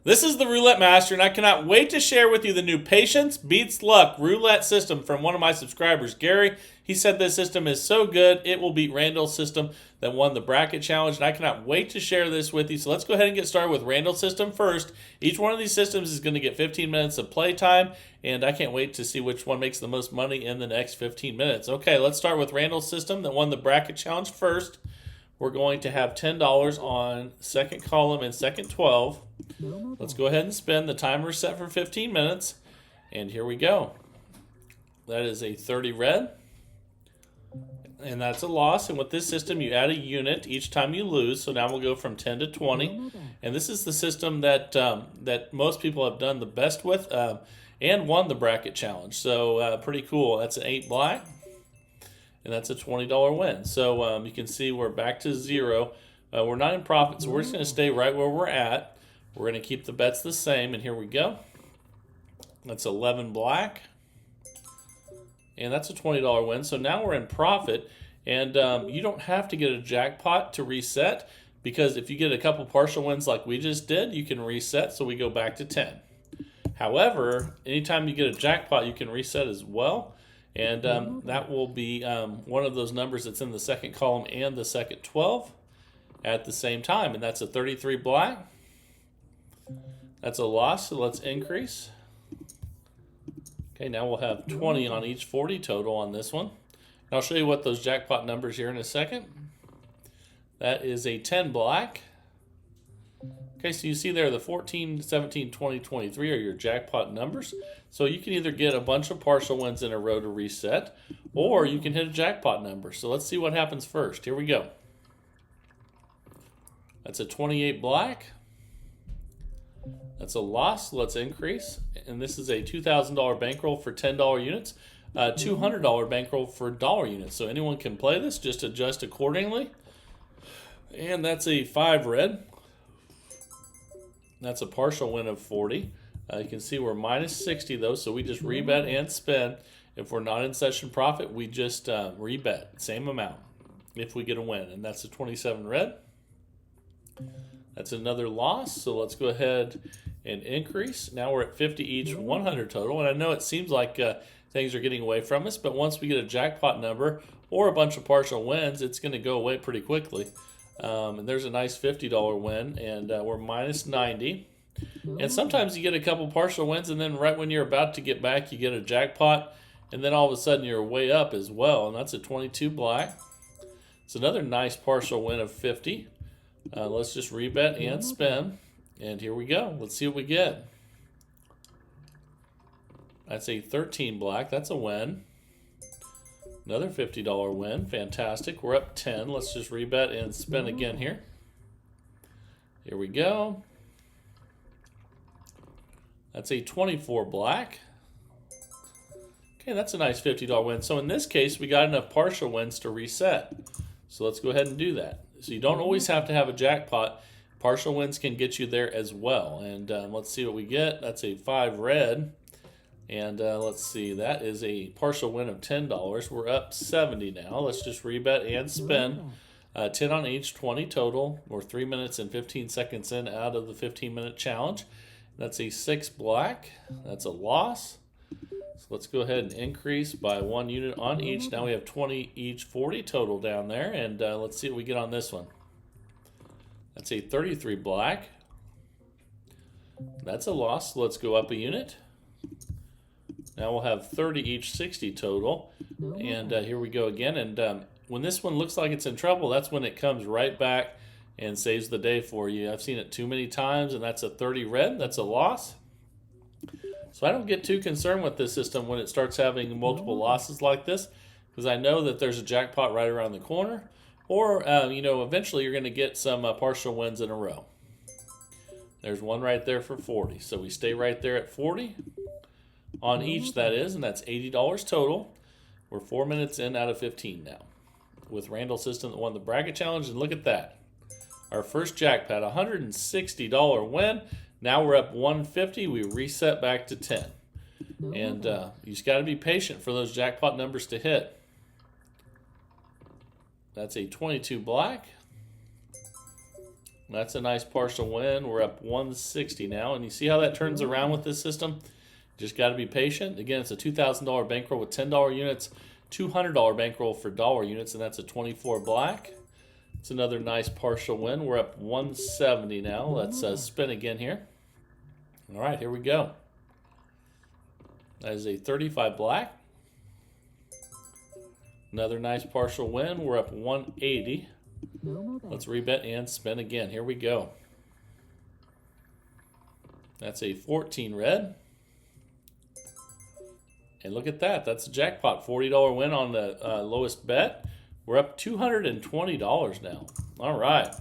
This is the Roulette Master, and I cannot wait to share with you the new Patience Beats Luck roulette system from one of my subscribers, Gary. He said this system is so good, it will beat Randall's system that won the bracket challenge, and I cannot wait to share this with you. So let's go ahead and get started with Randall's system first. Each one of these systems is going to get 15 minutes of play time, and I can't wait to see which one makes the most money in the next 15 minutes. Okay, let's start with Randall's system that won the bracket challenge first. We're going to have $10 on second column and second 12. Let's go ahead and spin. The timer is set for 15 minutes. And here we go. That is a 30 red. And that's a loss. And with this system, you add a unit each time you lose. So now we'll go from 10 to 20. And this is the system that that most people have done the best with and won the bracket challenge. So pretty cool. That's an 8 black. And that's a $20 win. So you can see we're back to zero. We're not in profit, so we're just going to stay right where we're at. We're going to keep the bets the same, and here we go. That's 11 black. And that's a $20 win. So now we're in profit, and you don't have to get a jackpot to reset, because if you get a couple partial wins like we just did, you can reset, so we go back to 10. However, anytime you get a jackpot, you can reset as well. And that will be one of those numbers that's in the second column and the second 12 at the same time. And that's a 33 black. That's a loss, so let's increase. Okay, now we'll have 20 on each 40 total on this one. And I'll show you what those jackpot numbers here in a second. That is a 10 black. Okay, so you see there the 14, 17, 20, 23 are your jackpot numbers. So you can either get a bunch of partial wins in a row to reset, or you can hit a jackpot number. So let's see what happens first. Here we go. That's a 28 black. That's a loss. Let's increase. And this is a $2,000 bankroll for $10 units, $200 bankroll for dollar units. So anyone can play this, just adjust accordingly. And that's a 5 red. That's a partial win of 40. You can see we're minus 60 though, so we just rebet and spin. If we're not in session profit, we just rebet, same amount if we get a win. And that's a 27 red. That's another loss, so let's go ahead and increase. Now we're at 50 each, 100 total. And I know it seems like things are getting away from us, but once we get a jackpot number or a bunch of partial wins, it's going to go away pretty quickly. And there's a nice $50 win, and we're minus 90. And sometimes you get a couple partial wins, and then right when you're about to get back, you get a jackpot, and then all of a sudden you're way up as well, and that's a 22 black. It's another nice partial win of 50. Let's just rebet and spin, and here we go. Let's see what we get. That's a 13 black. That's a win. Another $50 win. Fantastic. We're up 10. Let's just rebet and spin again here. Here we go. That's a 24 black. Okay, that's a nice $50 win. So in this case, we got enough partial wins to reset. So let's go ahead and do that. So you don't always have to have a jackpot. Partial wins can get you there as well. And let's see what we get. That's a 5 red. And let's see, that is a partial win of $10. We're up 70 now. Let's just rebet and spin. 10 on each, 20 total. We're 3 minutes and 15 seconds in out of the 15-minute challenge. That's a 6 black. That's a loss. So let's go ahead and increase by 1 unit on each. Now we have 20 each, 40 total down there. And let's see what we get on this one. That's a 33 black. That's a loss. So let's go up a unit. Now we'll have 30 each, 60 total. And here we go again. And when this one looks like it's in trouble, that's when it comes right back and saves the day for you. I've seen it too many times, and that's a 30 red. That's a loss. So I don't get too concerned with this system when it starts having multiple losses like this, because I know that there's a jackpot right around the corner, or eventually you're going to get some partial wins in a row. There's one right there for 40. So we stay right there at 40 on each, that is, and that's $80 total. We're 4 minutes in out of 15 now with Randall's system that won the bracket challenge. And look at that. Our first jackpot, $160 win. Now we're up 150. We reset back to 10. And you just got to be patient for those jackpot numbers to hit. That's a 22 black. That's a nice partial win. We're up 160 now. And you see how that turns around with this system? Just got to be patient. Again, it's a $2,000 bankroll with $10 units, $200 bankroll for dollar units, and that's a 24 black. It's another nice partial win. We're up 170 now. Let's spin again here. All right, here we go. That is a 35 black. Another nice partial win. We're up 180. Let's rebet and spin again. Here we go. That's a 14 red. And look at that. That's a jackpot. $40 win on the lowest bet. We're up $220 now. All right.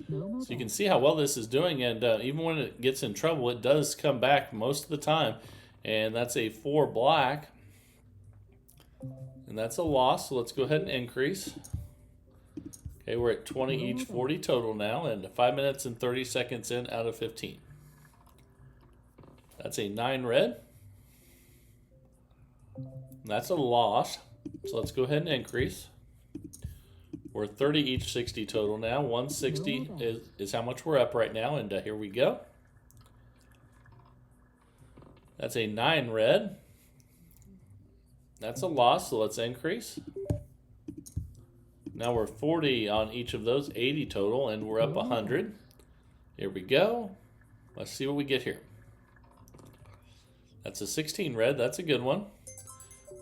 So you can see how well this is doing. And even when it gets in trouble, it does come back most of the time. And that's a 4 black. And that's a loss. So let's go ahead and increase. Okay, we're at 20 each, 40 total now, and 5 minutes and 30 seconds in out of 15. That's a 9 red. That's a loss. So let's go ahead and increase. We're 30 each, 60 total now. 160 is how much we're up right now, and here we go. That's a 9 red. That's a loss, so let's increase. Now we're 40 on each of those, 80 total, and we're up 100. Here we go. Let's see what we get here. That's a 16 red. That's a good one.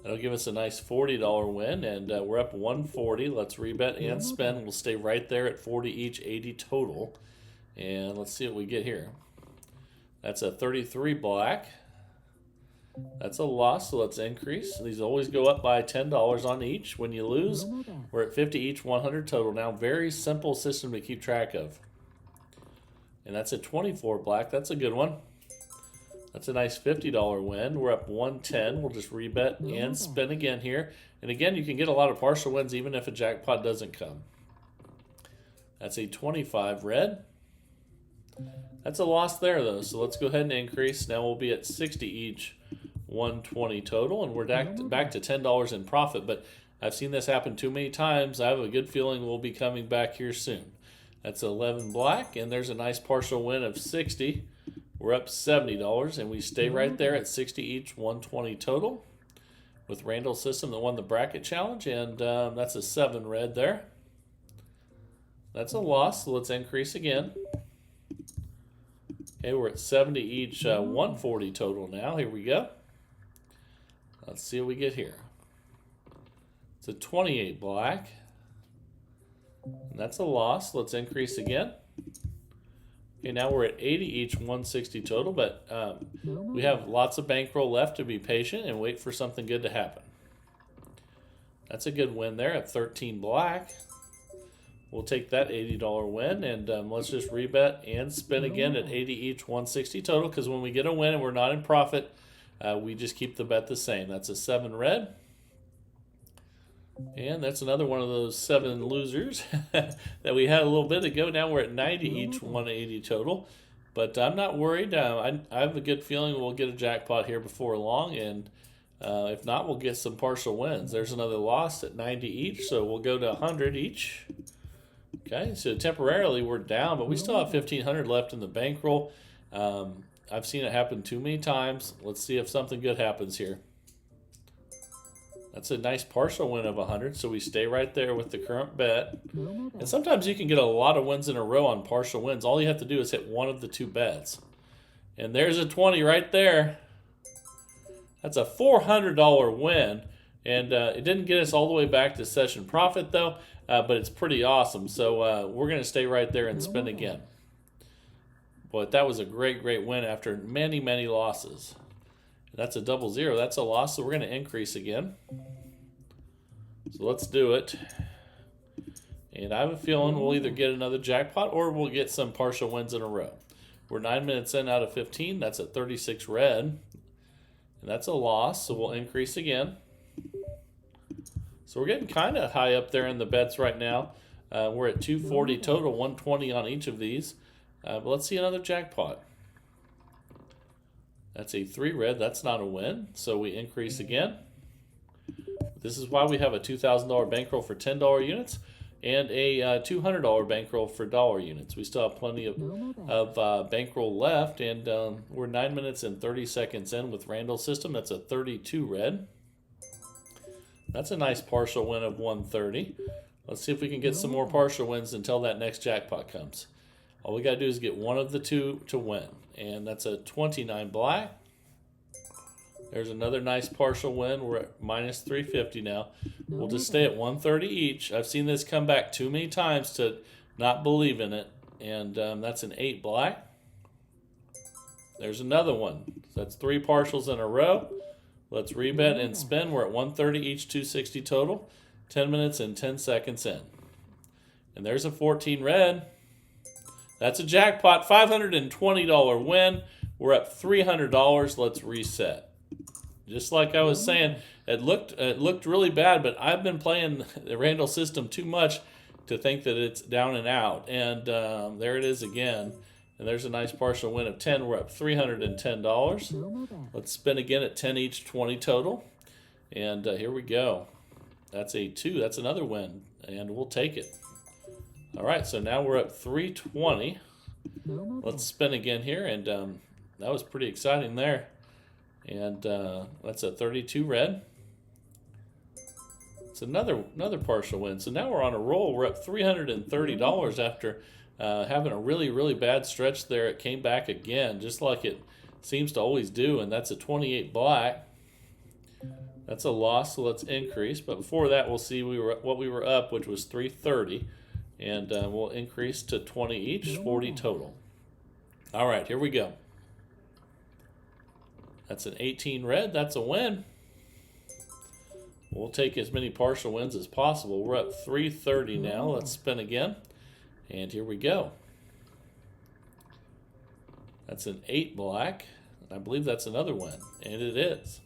That'll give us a nice $40 win, and we're up 140. Let's rebet and spin. We'll stay right there at 40 each, 80 total. And let's see what we get here. That's a 33 black. That's a loss, so let's increase. These always go up by $10 on each. When you lose, we're at 50 each, 100 total. Now, very simple system to keep track of. And that's a 24 black. That's a good one. That's a nice $50 win. We're up 110. We'll just rebet and spin again here. And again, you can get a lot of partial wins even if a jackpot doesn't come. That's a 25 red. That's a loss there, though, so let's go ahead and increase. Now we'll be at 60 each, 120 total, and we're back to $10 in profit. But I've seen this happen too many times. I have a good feeling we'll be coming back here soon. That's 11 black, and there's a nice partial win of 60. We're up $70, and we stay right there at 60 each, 120 total with Randall's system that won the bracket challenge, and that's a 7 red there. That's a loss, so let's increase again. Okay, we're at 70 each, 140 total now. Here we go. Let's see what we get here. It's a 28 black. And that's a loss. Let's increase again. Okay, now we're at 80 each, 160 total, but we have lots of bankroll left to be patient and wait for something good to happen. That's a good win there at 13 black. We'll take that $80 win, and let's just rebet and spin again at 80 each, 160 total, because when we get a win and we're not in profit, we just keep the bet the same. That's a 7 red. And that's another one of those 7 losers that we had a little bit ago. Now we're at 90 each, 180 total. But I'm not worried. I have a good feeling we'll get a jackpot here before long, and if not, we'll get some partial wins. There's another loss at 90 each, so we'll go to 100 each. Okay, so temporarily we're down, but we still have 1,500 left in the bankroll. I've seen it happen too many times. Let's see if something good happens here. That's a nice partial win of 100, so we stay right there with the current bet. And sometimes you can get a lot of wins in a row on partial wins. All you have to do is hit one of the 2 bets. And there's a 20 right there. That's a $400 win. And it didn't get us all the way back to session profit, though, but it's pretty awesome. So we're going to stay right there and spin again. But that was a great, great win after many, many losses. That's a 00. That's a loss, so we're going to increase again. So let's do it. And I have a feeling we'll either get another jackpot or we'll get some partial wins in a row. We're 9 minutes in out of 15. That's at 36 red. And that's a loss, so we'll increase again. So we're getting kind of high up there in the bets right now. We're at 240 total, 120 on each of these. But let's see another jackpot. That's a 3 red. That's not a win, so we increase again. This is why we have a $2,000 bankroll for $10 units. and a $200 bankroll for dollar units. We still have plenty of bankroll left, and we're 9 minutes and 30 seconds in with Randall's system. That's a 32 red. That's a nice partial win of 130. Let's see if we can get some more partial wins until that next jackpot comes. All we got to do is get one of the two to win, and that's a 29 black. There's another nice partial win. We're at minus 350 now. We'll just stay at 130 each. I've seen this come back too many times to not believe in it, and that's an 8 black. There's another one. So that's 3 partials in a row. Let's rebet and spin. We're at 130 each, 260 total. 10 minutes and 10 seconds in. And there's a 14 red. That's a jackpot, $520 win. We're up $300. Let's reset. Just like I was saying, it looked really bad, but I've been playing the Randall system too much to think that it's down and out. And there it is again. And there's a nice partial win of 10. We're up $310. Let's spin again at 10 each, 20 total. And here we go. That's a 2. That's another win, and we'll take it. All right, so now we're up 320. Let's spin again here, and that was pretty exciting there. And that's a 32 red. It's another partial win. So now we're on a roll. We're up $330 after having a really, really bad stretch there. It came back again, just like it seems to always do, and that's a 28 black. That's a loss, so let's increase. But before that, we'll see what we were up, which was 330. And we'll increase to 20 each, 40 total. All right, here we go. That's an 18 red. That's a win. We'll take as many partial wins as possible. We're up 330 now. Let's spin again. And here we go. That's an 8 black. I believe that's another win. And it is.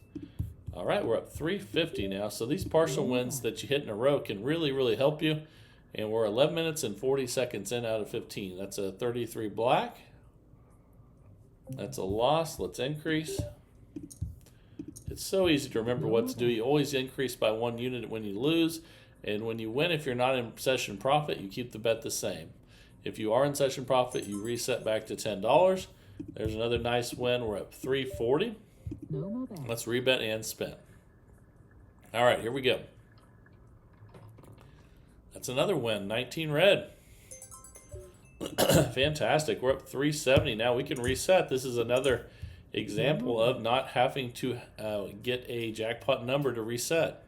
All right, we're up 350 now. So these partial wins that you hit in a row can really, really help you. And we're 11 minutes and 40 seconds in out of 15. That's a 33 black. That's a loss. Let's increase. It's so easy to remember what to do. You always increase by 1 unit when you lose. And when you win, if you're not in session profit, you keep the bet the same. If you are in session profit, you reset back to $10. There's another nice win. We're up 340. Let's rebet and spin. All right, here we go. That's another win, 19 red. Fantastic. We're up 370 now. We can reset. This is another example of not having to get a jackpot number to reset.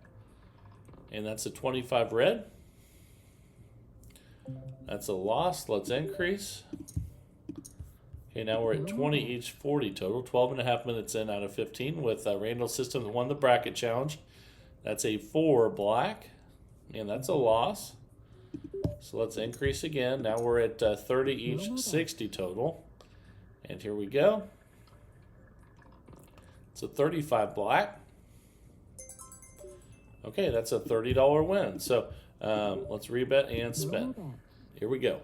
And that's a 25 red. That's a loss. Let's increase. Okay, now we're at 20 each, 40 total. 12 and a half minutes in out of 15 with Randall's system that won the bracket challenge. That's a 4 black. And that's a loss. So let's increase again. Now we're at 30 each, 60 total. And here we go. It's a 35 black. Okay, that's a $30 win. So let's rebet and spin. Here we go.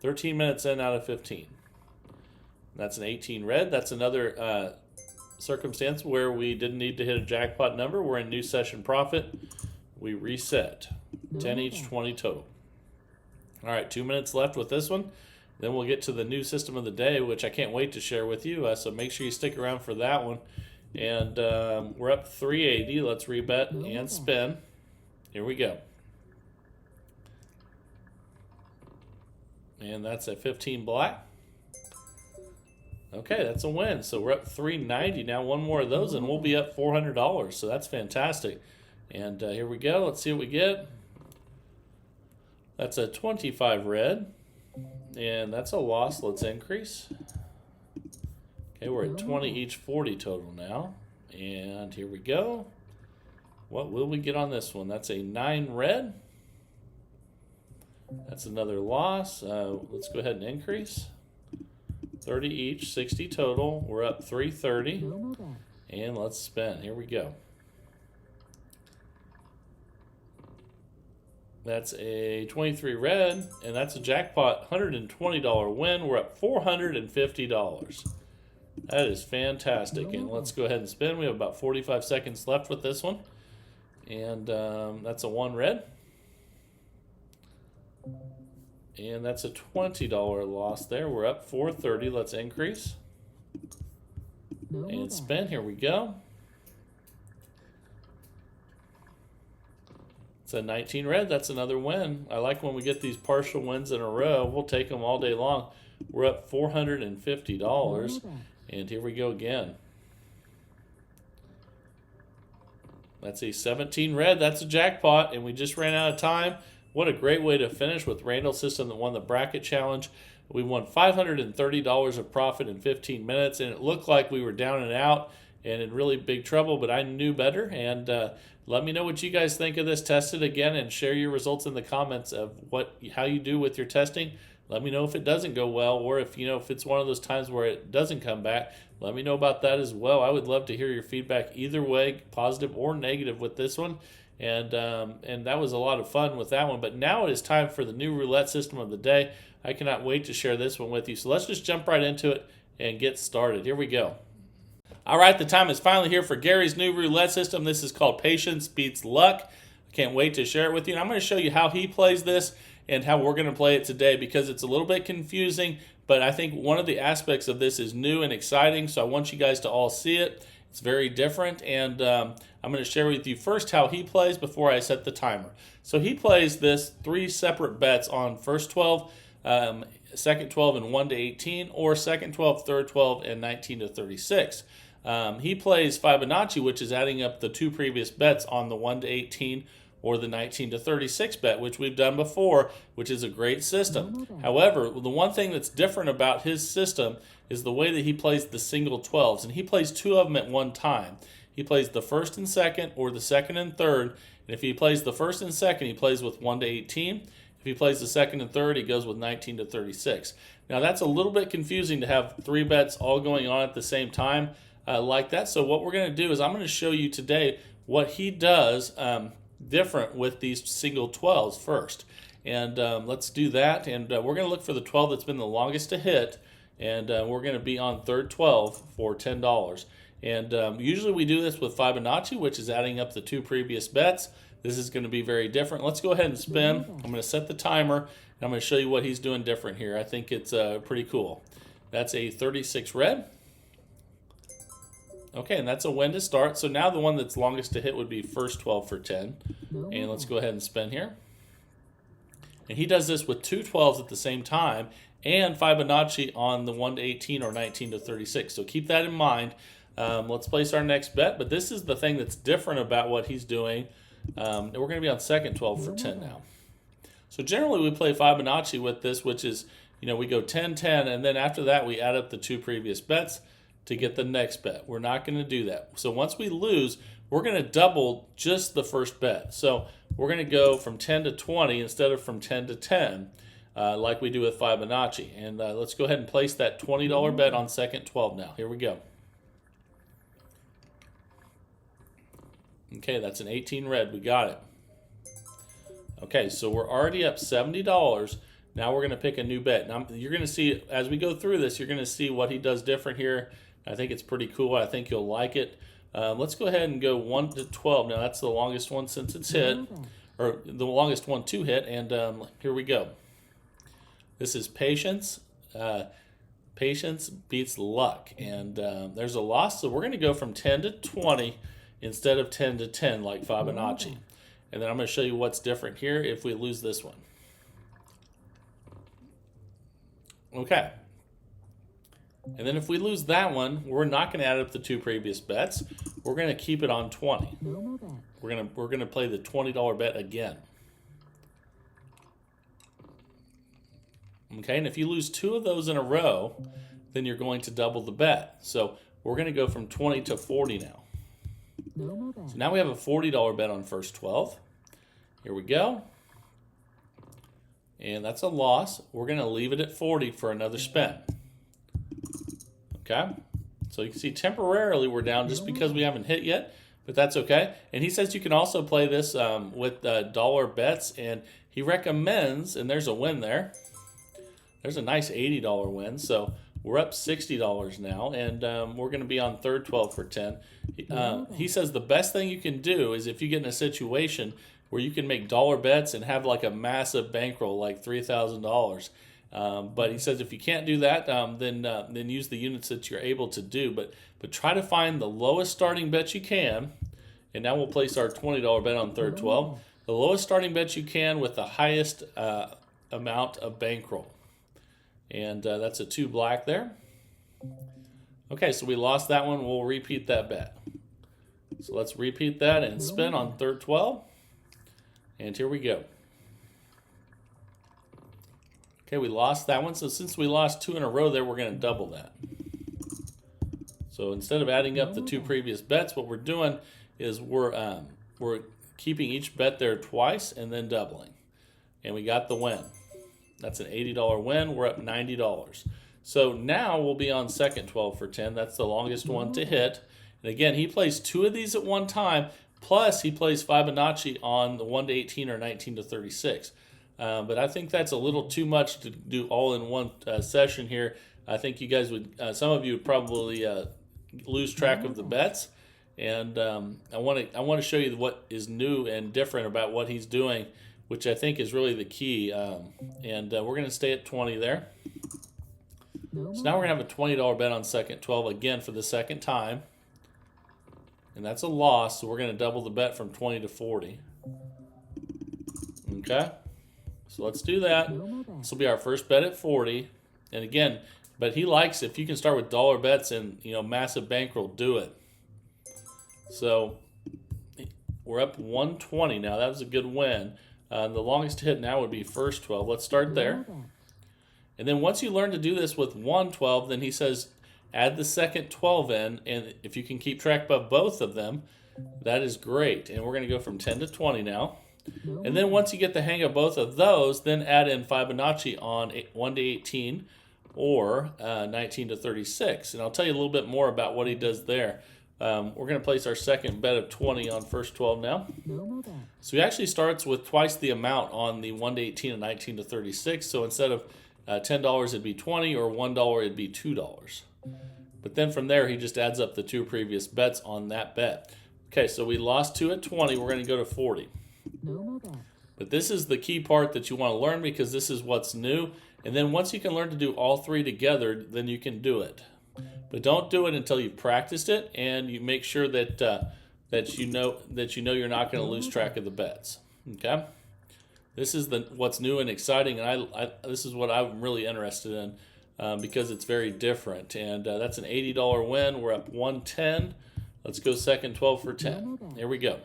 13 minutes in out of 15. That's an 18 red. That's another circumstance where we didn't need to hit a jackpot number. We're in new session profit. We reset. 10 each, 20 total. All right, 2 minutes left with this one. Then we'll get to the new system of the day, which I can't wait to share with you. So make sure you stick around for that one. And we're up 380. Let's rebet and spin. Here we go. And that's a 15 black. Okay, that's a win. So we're up 390 now. One more of those, and we'll be up $400. So that's fantastic. And here we go. Let's see what we get. That's a 25 red. And that's a loss. Let's increase. Okay, we're at 20 each, 40 total now. And here we go. What will we get on this one? That's a 9 red. That's another loss. Let's go ahead and increase. 30 each, 60 total. We're up 330. And let's spin. Here we go. That's a 23 red, and that's a jackpot $120 win. We're up $450. That is fantastic. And let's go ahead and spin. We have about 45 seconds left with this one. And that's a 1 red. And that's a $20 loss there. We're up 430. Let's increase. And spin. Here we go. It's a 19 red. That's another win. I like when we get these partial wins in a row. We'll take them all day long. We're up $450. And here we go again. That's a 17 red. That's a jackpot. And we just ran out of time. What a great way to finish with Randall's system that won the bracket challenge. We won $530 of profit in 15 minutes. And it looked like we were down and out and in really big trouble. But I knew better. And let me know what you guys think of this. Test it again and share your results in the comments of how you do with your testing. Let me know if it doesn't go well, or if it's one of those times where it doesn't come back. Let me know about that as well. I would love to hear your feedback either way, positive or negative with this one. And that was a lot of fun with that one. But now it is time for the new roulette system of the day. I cannot wait to share this one with you. So let's just jump right into it and get started. Here we go. All right, the time is finally here for Gary's new roulette system. This is called Patience Beats Luck. I can't wait to share it with you. And I'm going to show you how he plays this and how we're going to play it today, because it's a little bit confusing, but I think one of the aspects of this is new and exciting, so I want you guys to all see it. It's very different, and I'm going to share with you first how he plays before I set the timer. So he plays this 3 separate bets on first 12, second 12, and 1 to 18, or second 12, third 12, and 19 to 36. He plays Fibonacci, which is adding up the 2 previous bets on the 1 to 18 or the 19 to 36 bet, which we've done before, which is a great system. However, the one thing that's different about his system is the way that he plays the single 12s, and he plays 2 of them at one time. He plays the first and second, or the second and third, and if he plays the first and second, he plays with 1 to 18. If he plays the second and third, he goes with 19 to 36. Now, that's a little bit confusing to have 3 bets all going on at the same time like that. So what we're going to do is I'm going to show you today what he does different with these single 12s first. And let's do that. And we're going to look for the 12 that's been the longest to hit. And we're going to be on third 12 for $10. And usually we do this with Fibonacci, which is adding up the 2 previous bets. This is going to be very different. Let's go ahead and spin. I'm going to set the timer, and I'm going to show you what he's doing different here. I think it's pretty cool. That's a 36 red. Okay, and that's a win to start. So now the one that's longest to hit would be first 12 for 10. And let's go ahead and spin here. And he does this with 2 12s at the same time and Fibonacci on the 1 to 18 or 19 to 36. So keep that in mind. Let's place our next bet. But this is the thing that's different about what he's doing. And we're going to be on second 12 for 10 now. So generally we play Fibonacci with this, which is, we go 10, 10, and then after that we add up the 2 previous bets to get the next bet. We're not going to do that. So once we lose, we're going to double just the first bet. So we're going to go from 10 to 20 instead of from 10 to 10 like we do with Fibonacci. And let's go ahead and place that $20 bet on second 12 now. Here we go. Okay, that's an 18 red. We got it. Okay, so we're already up $70. Now we're going to pick a new bet. Now you're going to see, as we go through this, you're going to see what he does different here. I think it's pretty cool. I think you'll like it. Let's go ahead and go 1 to 12. Now that's the longest one since it's hit, or the longest one to hit. And here we go. This is Patience. Patience beats luck. And there's a loss. So we're going to go from 10 to 20 instead of 10 to 10 like Fibonacci. And then I'm going to show you what's different here if we lose this one. Okay. And then if we lose that one, we're not going to add up the 2 previous bets. We're going to keep it on 20. We're going to play the $20 bet again. Okay, and if you lose 2 of those in a row, then you're going to double the bet. So we're going to go from 20 to 40 now. So now we have a $40 bet on first 12. Here we go. And that's a loss. We're going to leave it at 40 for another spin. Okay, so you can see temporarily we're down just because we haven't hit yet, but that's okay. And he says you can also play this with dollar bets, and he recommends, and there's a win there. There's a nice $80 win, so we're up $60 now, and we're going to be on third 12 for 10. He says the best thing you can do is if you get in a situation where you can make dollar bets and have like a massive bankroll, like $3,000. But he says if you can't do that, then use the units that you're able to do. But try to find the lowest starting bet you can. And now we'll place our $20 bet on third 12. The lowest starting bet you can with the highest amount of bankroll. And that's a 2 black there. Okay, so we lost that one. We'll repeat that bet. So let's repeat that and spin on third 12. And here we go. Okay, we lost that one. So since we lost 2 in a row there, we're going to double that. So instead of adding up the 2 previous bets, what we're doing is we're keeping each bet there twice and then doubling. And we got the win. That's an $80 win. We're up $90. So now we'll be on second 12 for 10. That's the longest one to hit. And again, he plays 2 of these at one time, plus he plays Fibonacci on the 1 to 18 or 19 to 36. But I think that's a little too much to do all in one session here. I think you guys would, some of you would probably lose track of the bets. And I want to show you what is new and different about what he's doing, which I think is really the key. And we're going to stay at 20 there. So now we're going to have a $20 bet on second 12 again for the second time. And that's a loss, so we're going to double the bet from 20 to 40. Okay? So let's do that. This will be our first bet at 40. And again, but he likes, if you can start with dollar bets and, massive bankroll, do it. So we're up 120 now. That was a good win. The longest hit now would be first 12. Let's start there. And then once you learn to do this with 112, then he says add the second 12 in. And if you can keep track of both of them, that is great. And we're going to go from 10 to 20 now. And then once you get the hang of both of those, then add in Fibonacci on 1 to 18 or 19 to 36. And I'll tell you a little bit more about what he does there. We're going to place our second bet of 20 on first 12 now. So he actually starts with twice the amount on the 1 to 18 and 19 to 36. So instead of $10, it'd be 20, or $1, it'd be $2. But then from there, he just adds up the 2 previous bets on that bet. Okay, so we lost 2 at 20. We're going to go to 40. But this is the key part that you want to learn, because this is what's new. And then once you can learn to do all 3 together, then you can do it. But don't do it until you've practiced it and you make sure that you know you're not going to lose track of the bets. Okay, this is what's new and exciting, and this is what I'm really interested in because it's very different. And that's an $80 win. We're up 110. Let's go second 12 for 10. Here we go.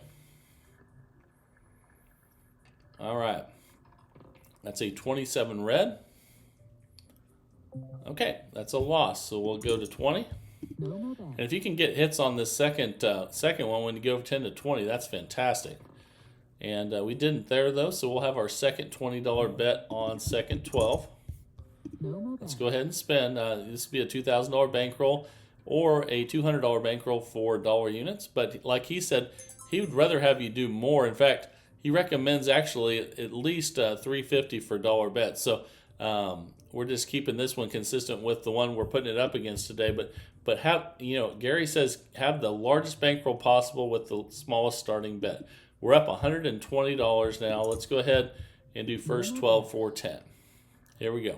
All right, that's a 27 red. Okay, that's a loss, so we'll go to 20. And if you can get hits on this second one when you go from 10 to 20, that's fantastic. And we didn't there, though, so we'll have our second $20 bet on second 12. Let's go ahead and spin. This would be a $2,000 bankroll or a $200 bankroll for dollar units. But like he said, he would rather have you do more. In fact, he recommends actually at least $350 for dollar bets. So we're just keeping this one consistent with the one we're putting it up against today. But have, Gary says have the largest bankroll possible with the smallest starting bet. We're up $120 now. Let's go ahead and do first 12 for 10. Here we go.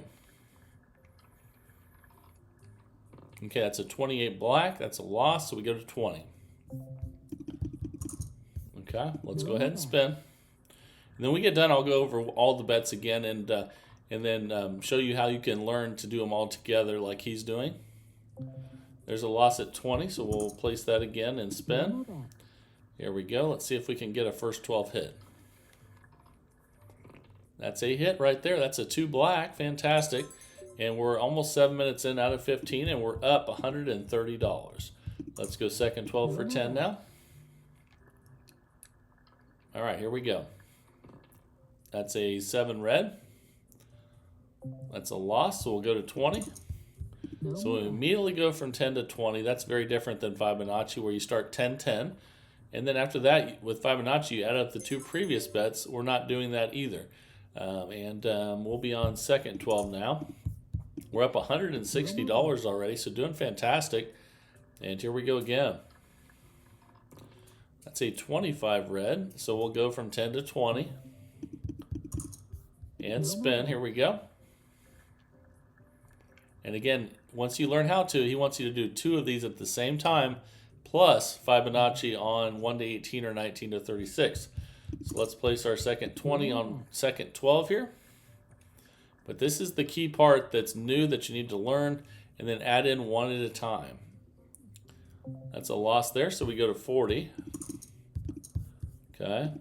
Okay, that's a 28 black. That's a loss, so we go to 20. Okay, let's go ahead and spin. And then when we get done, I'll go over all the bets again and then show you how you can learn to do them all together like he's doing. There's a loss at 20, so we'll place that again and spin. Here we go. Let's see if we can get a first 12 hit. That's a hit right there. That's a 2 black. Fantastic. And we're almost 7 minutes in out of 15, and we're up $130. Let's go second 12 for 10 now. All right, here we go. That's a 7 red. That's a loss, so we'll go to 20. So we immediately go from 10 to 20. That's very different than Fibonacci, where you start 10-10. And then after that, with Fibonacci, you add up the 2 previous bets. We're not doing that either. We'll be on second 12 now. We're up $160 already, so doing fantastic. And here we go again. That's a 25 red. So we'll go from 10 to 20. And spin. Here we go. And again, once you learn how to, he wants you to do 2 of these at the same time, plus Fibonacci on 1 to 18 or 19 to 36. So let's place our second 20 on second 12 here. But this is the key part that's new that you need to learn, and then add in 1 at a time. That's a loss there, so we go to 40. Okay.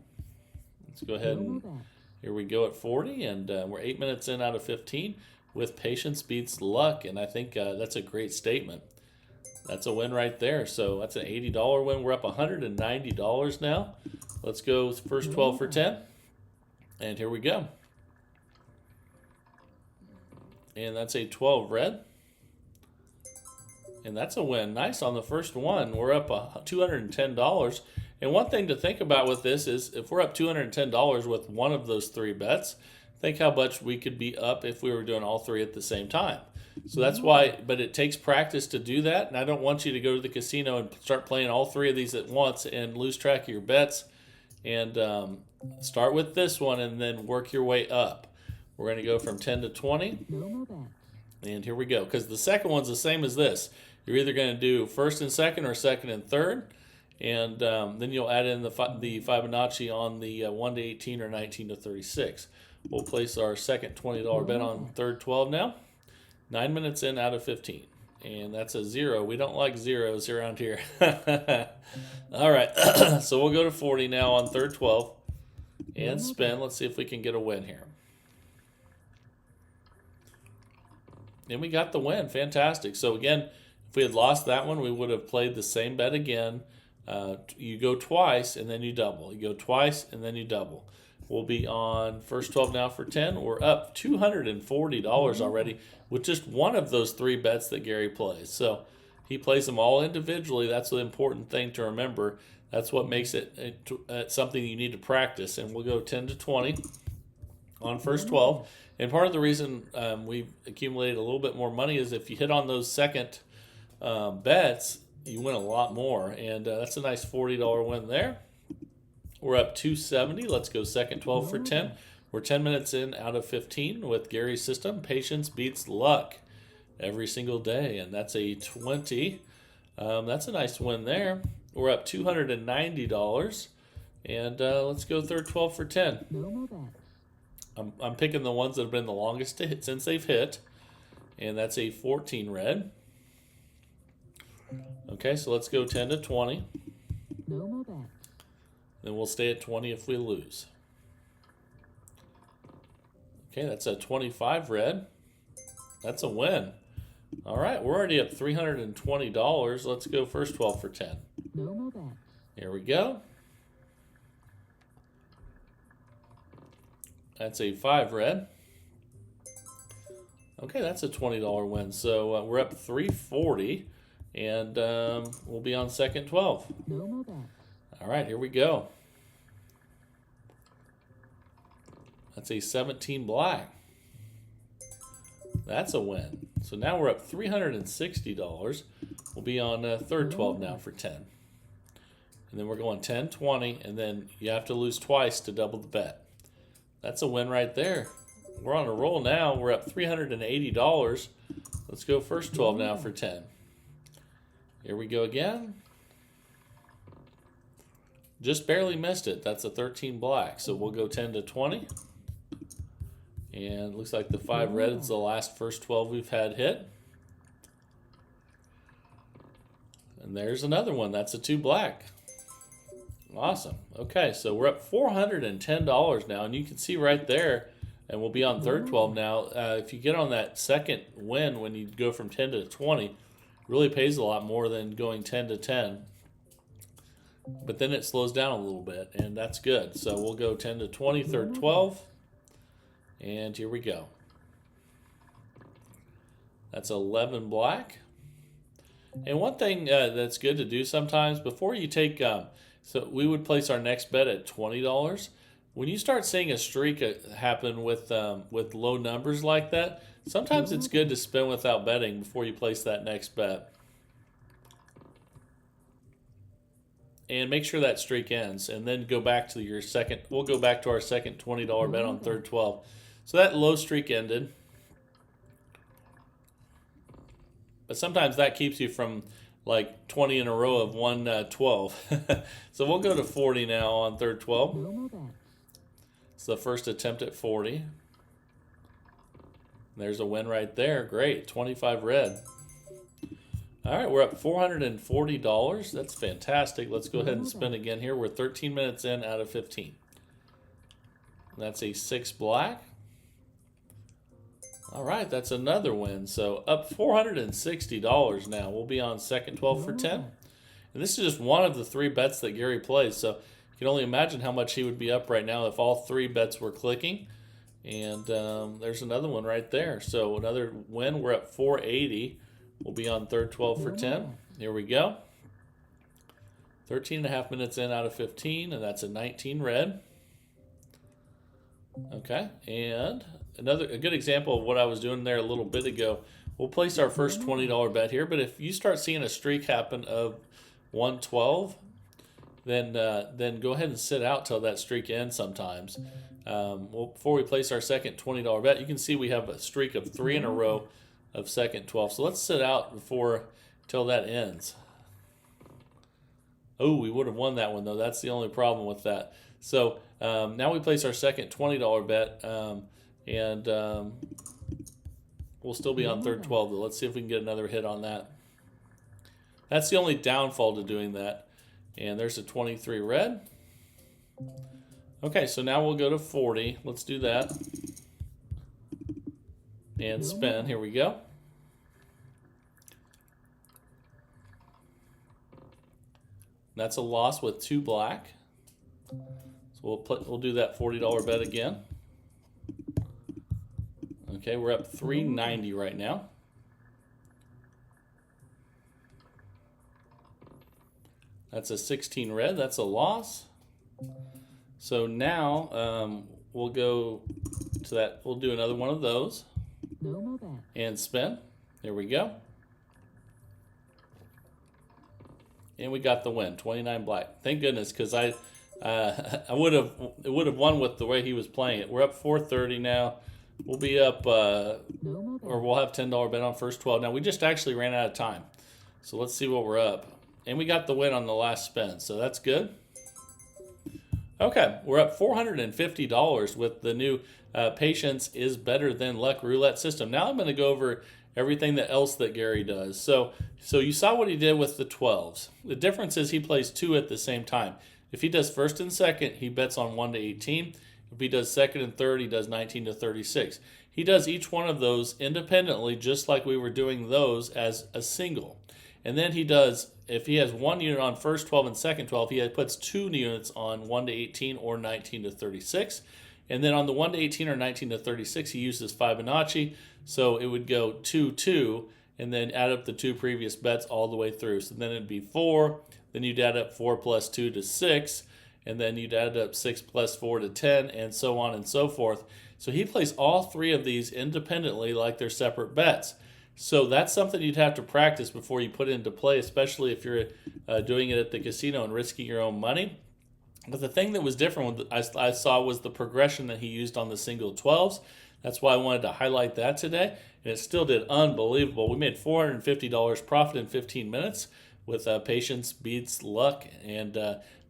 Let's go ahead and here we go at 40, and we're 8 minutes in out of 15 with patience beats luck, and I think that's a great statement. That's a win right there. So that's an $80 win. We're up $190 now. Let's go first 12 for 10, and here we go. And that's a 12 red. And that's a win. Nice on the first one. We're up $210. And one thing to think about with this is if we're up $210 with one of those 3 bets, think how much we could be up if we were doing all 3 at the same time. So that's why, but it takes practice to do that. And I don't want you to go to the casino and start playing all 3 of these at once and lose track of your bets. And start with this one and then work your way up. We're going to go from 10 to 20. And here we go. Because the second one's the same as this. You're either going to do first and second or second and third. And then you'll add in the Fibonacci on the 1 to 18 or 19 to 36. We'll place our second $20 bet on third 12 now. 9 minutes in out of 15. And that's a 0. We don't like zeros around here. All right. So we'll go to 40 now on third 12. And spin. Let's see if we can get a win here. And we got the win. Fantastic. So again, if we had lost that one, we would have played the same bet again. You go twice and then you double. You go twice and then you double. We'll be on first 12 now for 10. We're up $240 already with just one of those 3 bets that Gary plays. So he plays them all individually. That's the important thing to remember. That's what makes it something you need to practice. And we'll go 10 to 20 on first 12. And part of the reason we've accumulated a little bit more money is if you hit on those second bets, you win a lot more. And that's a nice $40 win there. We're up $270. Let's go second 12 for 10. We're 10 minutes in out of 15 with Gary's system. Patience beats luck every single day. And that's a 20. That's a nice win there. We're up $290. And let's go third 12 for 10. I'm picking the ones that have been the longest to hit since they've hit. And that's a 14 red. Okay, so let's go 10 to 20. Then we'll stay at 20 if we lose. Okay, that's a 25 red. That's a win. All right, we're already up $320. Let's go first 12 for 10. Here we go. That's a 5 red. Okay, that's a $20 win. So we're up $340, and we'll be on second 12. All right, here we go. That's a 17 black. That's a win. So now we're up $360. We'll be on third 12 now for 10. And then we're going 10, 20, and then you have to lose twice to double the bet. That's a win right there. We're on a roll now. We're up $380. Let's go first 12 now for 10. Here we go again. Just barely missed it. That's a 13 black. So we'll go 10 to 20. And it looks like the 5 red is the last first 12 we've had hit. And there's another one. That's a 2 black. Awesome. Okay, so we're up $410 now. And you can see right there, and we'll be on third 12 now. If you get on that second win when you go from 10 to 20, it really pays a lot more than going 10 to 10. But then it slows down a little bit, and that's good. So we'll go 10 to 20, third 12. And here we go. That's 11 black. And one thing that's good to do sometimes, before you take, so we would place our next bet at $20. When you start seeing a streak happen with low numbers like that, sometimes it's good to spin without betting before you place that next bet. and make sure that streak ends, and then go back to your second. We'll go back to our second $20 bet on third 12. So that low streak ended. But sometimes that keeps you from like 20 in a row of 112. So we'll go to 40 now on third 12. It's the first attempt at 40. There's a win right there. Great. 25 red. All right, we're up $440. That's fantastic. Let's go ahead and spin again here. We're 13 minutes in out of 15. That's a 6 black. All right, that's another win. So up $460 now. We'll be on second 12 for 10. And this is just one of the 3 bets that Gary plays. So you can only imagine how much he would be up right now if all 3 bets were clicking. And there's another one right there. So another win. We're up $480. We'll be on third 12 for 10. Here we go. 13 and a half minutes in out of 15, and that's a 19 red. Okay, and a good example of what I was doing there a little bit ago. We'll place our first $20 bet here, but if you start seeing a streak happen of 112, then go ahead and sit out till that streak ends sometimes. Before we place our second $20 bet, you can see we have a streak of 3 in a row of second 12. So let's sit out till that ends. Oh, we would have won that one though. That's the only problem with that. So now we place our second $20 bet, and we'll still be on third 12 though. Let's see if we can get another hit on that. That's the only downfall to doing that. And there's a 23 red. Okay, so now we'll go to 40. Let's do that. And spin. Here we go. That's a loss with 2 black. So we'll do that $40 bet again. Okay, we're up $390 right now. That's a 16 red. That's a loss. So now we'll go to that. We'll do another one of those. And spin. There we go. And we got the win, 29 black. Thank goodness, because it would have won with the way he was playing it. We're up $430 now. We'll be up, or we'll have $10 bet on first 12. Now we just actually ran out of time, so let's see what we're up. And we got the win on the last spin, so that's good. Okay, we're up $450 with the new Patience is Better Than Luck roulette system. Now I'm going to go over everything else that Gary does. So you saw what he did with the 12s. The difference is he plays 2 at the same time. If he does first and second, he bets on 1 to 18. If he does second and third, he does 19 to 36. He does each one of those independently, just like we were doing those as a single. And then he does, if he has 1 unit on first 12 and second 12, he puts 2 units on 1 to 18 or 19 to 36. And then on the 1 to 18 or 19 to 36, he uses Fibonacci. So it would go 2, 2, and then add up the 2 previous bets all the way through. So then it'd be 4, then you'd add up 4 plus 2 to 6, and then you'd add up 6 plus 4 to 10, and so on and so forth. So he plays all 3 of these independently like they're separate bets. So that's something you'd have to practice before you put it into play, especially if you're doing it at the casino and risking your own money. But the thing that was different I saw was the progression that he used on the single 12s. That's why I wanted to highlight that today. And it still did unbelievable. We made $450 profit in 15 minutes with Patience Beats Luck. And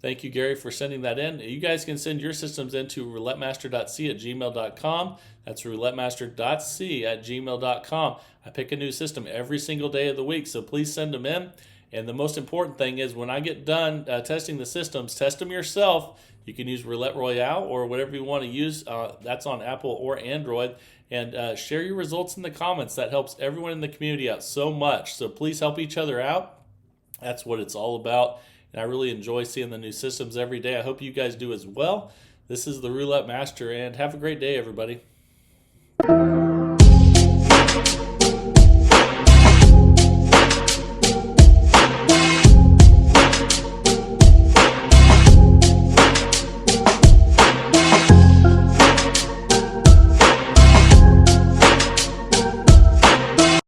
thank you, Gary, for sending that in. You guys can send your systems into roulettemaster.c@gmail.com. That's roulettemaster.c@gmail.com. I pick a new system every single day of the week, so please send them in. And the most important thing is when I get done testing the systems, test them yourself. You can use Roulette Royale or whatever you want to use. That's on Apple or Android. And share your results in the comments. That helps everyone in the community out so much. So please help each other out. That's what it's all about. And I really enjoy seeing the new systems every day. I hope you guys do as well. This is the Roulette Master, and have a great day, everybody.